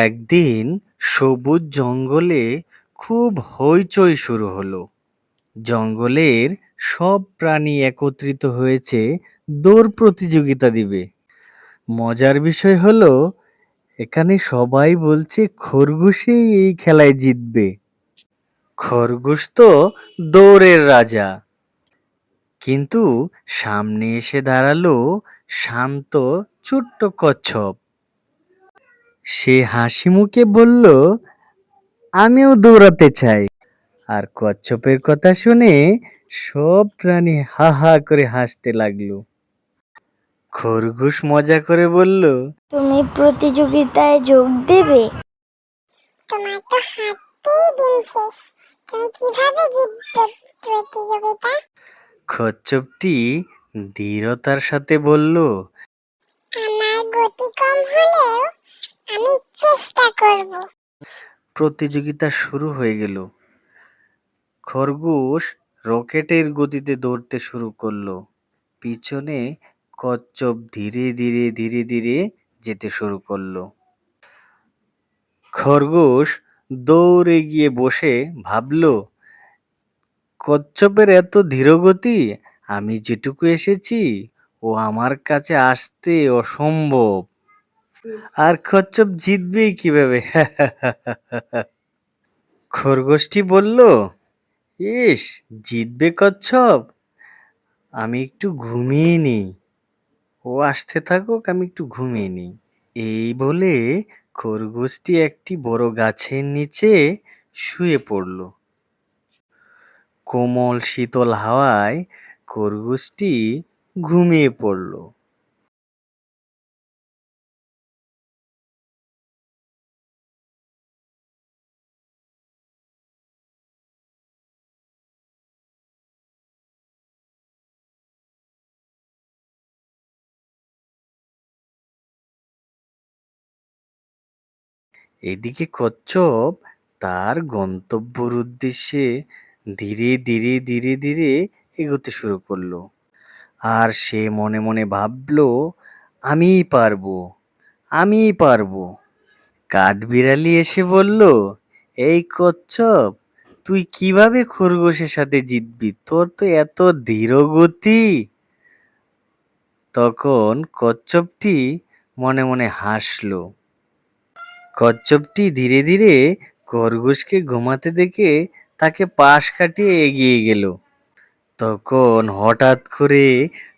একদিন সবুজ জঙ্গলে খুব হইচই শুরু হলো। জঙ্গলের সব প্রাণী একত্রিত হয়েছে দৌড় প্রতিযোগিতা দিবে। মজার বিষয় হলো এখানে সবাই বলছে খরগোশই এই খেলায় জিতবে। খরগোশ তো দৌড়ের রাজা। কিন্তু সামনে এসে দাঁড়ালো শান্ত ছোট্ট কচ্ছপ। সে হাসি মুখে বলল, আমিও দৌড়াতে চাই। আর কচ্ছপের কথা শুনে সব প্রাণী হা হা করে হাসতে লাগলো। খরগোশ মজা করে বলল, তুমি প্রতিযোগিতায় যোগ দেবে? তোমার তো হাঁটতেই দিন শেষ, তুমি কিভাবে জিতবে প্রতিযোগিতা? কচ্ছপটি দৃঢ়তার সাথে বলল, আমার গতি কম হলেও আমি চেষ্টা করব। প্রতিযোগিতা শুরু হয়ে গেল। খরগোশ রকেটের গতিতে দৌড়তে শুরু করলো। পিছনে কচ্ছপ ধীরে ধীরে ধীরে ধীরে যেতে শুরু করলো। খরগোশ দৌড়ে গিয়ে বসে ভাবলো, কচ্ছপের এত ধীরগতি, আমি যেটুকু এসেছি ও আমার কাছে আসতে অসম্ভব। আর কচ্ছপ জিতবেই কিভাবে? খরগোশটি বলল, ইস, জিতবে কচ্ছপ, আমি একটু ঘুমিয়ে নিই। ও আসতে থাকুক, আমি একটু ঘুমিয়ে নিই। এই বলে খরগোশটি একটি বড় গাছের নিচে শুয়ে পড়ল। কোমল শীতল হাওয়ায় খরগোশটি ঘুমিয়ে পড়ল। এদিকে কচ্ছপ তার গন্তব্যের উদ্দেশ্যে ধীরে ধীরে ধীরে ধীরে এগোতে শুরু করলো। আর সে মনে মনে ভাবলো, আমিই পারবো, আমিই পারবো। কাঠবিড়ালি এসে বলল, এই কচ্ছপ, তুই কিভাবে খরগোশের সাথে জিতবি? তোর তো এত ধীর গতি। তখন কচ্ছপটি মনে মনে হাসলো। কচ্ছপটি ধীরে ধীরে খরগোশকে ঘুমাতে দেখে তাকে পাশ কাটিয়ে এগিয়ে গেল। তখন হঠাৎ করে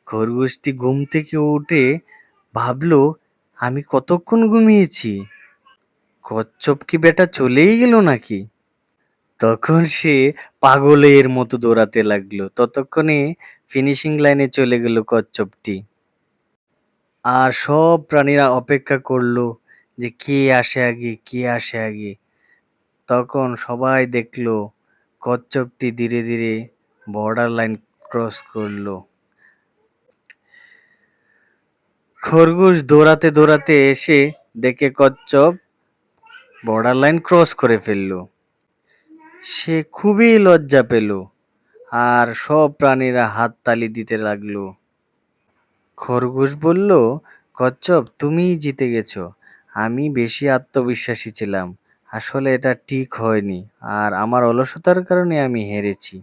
খরগোশটি ঘুম থেকে উঠে ভাবলো, আমি কতক্ষণ ঘুমিয়েছি? কচ্ছপ কি বেটা চলেই গেল নাকি? তখন সে পাগলের মতো দৌড়াতে লাগলো। ততক্ষণে ফিনিশিং লাইনে চলে গেল কচ্ছপটি। আর সব প্রাণীরা অপেক্ষা করলো যে কে আসে আগে, কে আসে আগে। তখন সবাই দেখলো কচ্ছপটি ধীরে ধীরে বর্ডার লাইন ক্রস করলো। খরগোশ দৌড়াতে দৌড়াতে এসে দেখে কচ্ছপ বর্ডার লাইন ক্রস করে ফেললো। সে খুবই লজ্জা পেল আর সব প্রাণীরা হাততালি দিতে লাগলো। খরগোশ বলল, কচ্ছপ, তুমিই জিতে গেছো। আমি বেশি আত্মবিশ্বাসী ছিলাম। আসলে এটা ঠিক হয়নি আর আমার অলসতার কারণে আমি হেরেছি।